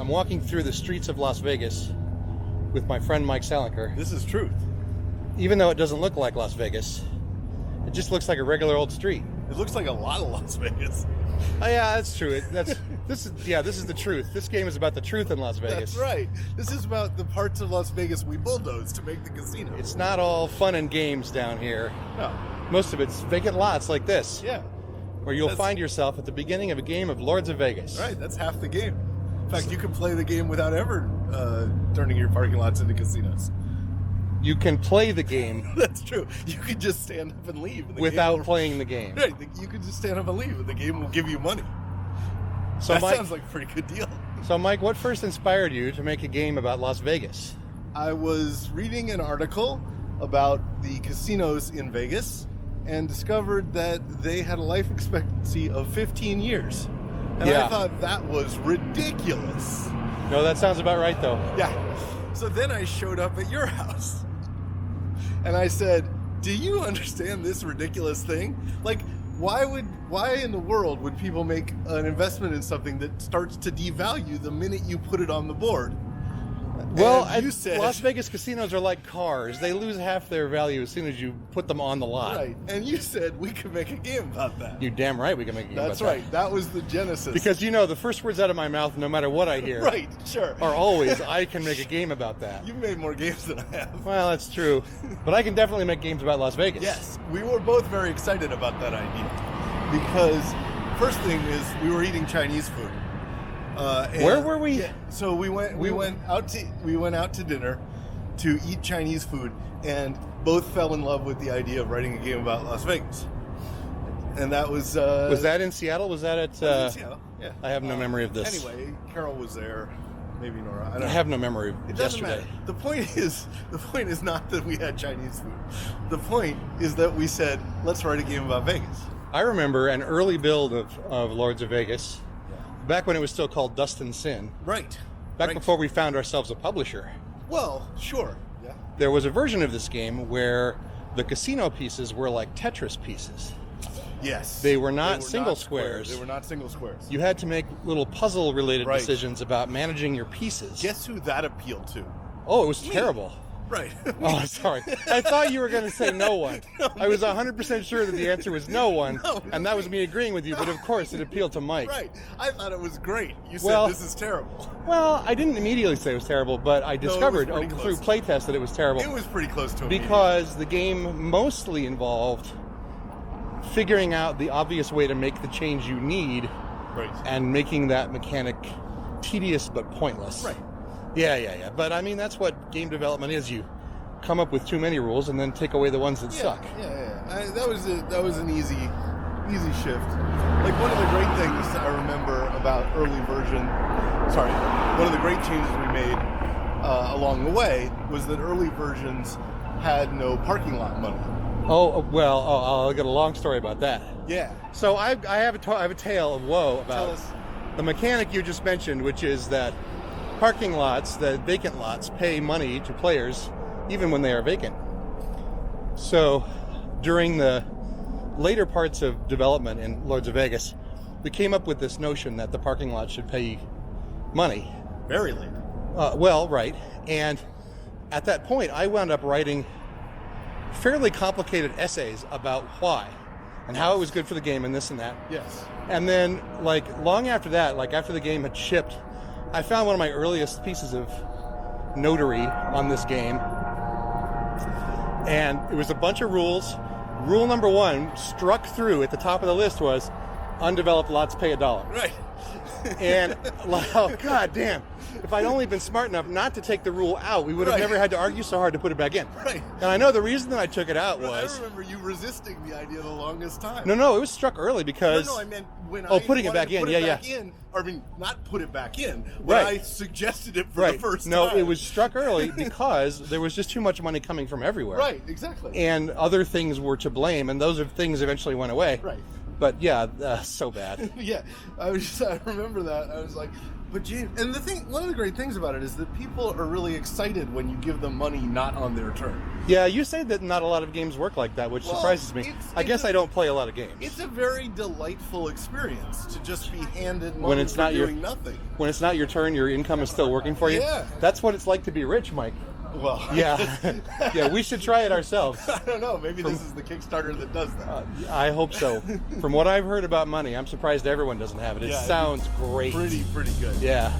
walking through the streets of Las Vegas with my friend Mike Salenker. This is truth. Even though it doesn't look like Las Vegas, it just looks like a regular old street. It looks like a lot of Las Vegas. Oh yeah, that's true. This is the truth. This game is about the truth in Las Vegas. That's right. This is about the parts of Las Vegas we bulldoze to make the casino. It's not all fun and games down here. No. Most of it's vacant lots like this, Yeah. where you'll find yourself at the beginning of a game of Lords of Vegas. Right. That's half the game. In fact, you can play the game without ever turning your parking lots into casinos. You can play the game That's true. You could just stand up and leave. And the without game will, playing the game. Right. You could just stand up and leave, and the game will give you money. So That Mike, sounds like a pretty good deal. so Mike, what first inspired you to make a game about Las Vegas? I was reading an article about the casinos in Vegas and discovered that they had a life expectancy of 15 years. And Yeah. I thought that was ridiculous. No, that sounds about right though. Yeah. So then I showed up at your house and I said, "Do you understand this ridiculous thing? Like, why in the world would people make an investment in something that starts to devalue the minute you put it on the board?" Well, And you said, Las Vegas casinos are like cars. They lose half their value as soon as you put them on the lot. right. And you said we could make a game about that. You're damn right we can make a game That's about right. That was the genesis. that. Because the first words out of my mouth, no matter what I hear, right, sure. are always, I can make a game about that. You've made more games than I have. Well, that's true. But I can definitely make games about Las Vegas. Yes, we were both very excited about that idea because first thing is we were eating Chinese food. And- Where were we? Yeah, so we went out to dinner to eat Chinese food, and both fell in love with the idea of writing a game about Las Vegas. And that was that in Seattle? Was that at... in Seattle. Yeah. I have no memory of this. Anyway, Carol was there. Maybe Nora. I don't I know. have no memory It of doesn't yesterday. matter. The point is not that we had Chinese food. The point is that we said, let's write a game about Vegas. I remember an early build of Lords of Vegas, back when it was still called Dust and Sin, Right. back Right. before we found ourselves a publisher. Well, sure. Yeah. There was a version of this game where the casino pieces were like Tetris pieces. Yes. They were not single squares. They were not single squares. You had to make little puzzle-related Right. decisions about managing your pieces. Guess who that appealed to? Oh, it was terrible. Right. Oh, sorry. I thought you were going to say no one. I was 100% sure that the answer was no one, No, and that was me agreeing with you, but of course it appealed to Mike. Right. I thought it was great. You said Well- this is terrible. Well, I didn't immediately say it was terrible, but I discovered pretty through close. playtest that it was terrible. It was pretty close to a Because the game mostly involved figuring out the obvious way to make the change you need medium. Right. and making that mechanic tedious but pointless. Right. Yeah. But I mean, that's what game development is. You come up with too many rules and then take away the ones that suck. Yeah. That was an easy shift. Like one of the great things I remember about one of the great changes we made along the way was that early versions had no parking lot money. I'll get a long story about that. Yeah. So I have a tale of woe Tell about us. the mechanic you just mentioned, which is that parking lots, the vacant lots, pay money to players even when they are vacant. So during the later parts of development in Lords of Vegas, we came up with this notion that the parking lot should pay money. Very late. Right. And at that point, I wound up writing fairly complicated essays about why and how it was good for the game and this and that. Yes. And then, long after that, after the game had shipped, I found one of my earliest pieces of notary on this game. And it was a bunch of rules. Rule number 1, struck through at the top of the list, was undeveloped lots pay $1. Right. And, god damn, if I'd only been smart enough not to take the rule out, we would have Right. never had to argue so hard to put it back in. Right. And I know the reason that I took it out I was... remember you resisting the idea the longest time. No, it was struck early because... No, I meant when putting it back in, put it yeah. back in, I mean, not put it back in. When Right. I suggested it for Right. the first No, time. it was struck early because there was just too much money coming from everywhere. Right, exactly. And other things were to blame, and those things eventually went away. Right. But yeah, so bad. Yeah, I remember that. I was like, But James, and one of the great things about it is that people are really excited when you give them money not on their turn. Yeah, you say that not a lot of games work like that, which surprises me. I guess I don't play a lot of games. It's a very delightful experience to just be handed money When it's for not doing nothing. When it's not your turn, your income is still working for you. Yeah. That's what it's like to be rich, Mike. Well, Yeah, yeah, we should try it ourselves. I don't know. Maybe this is the Kickstarter that does that. I hope so. From what I've heard about money, I'm surprised everyone doesn't have it. It Yeah, sounds great. Pretty good. Yeah.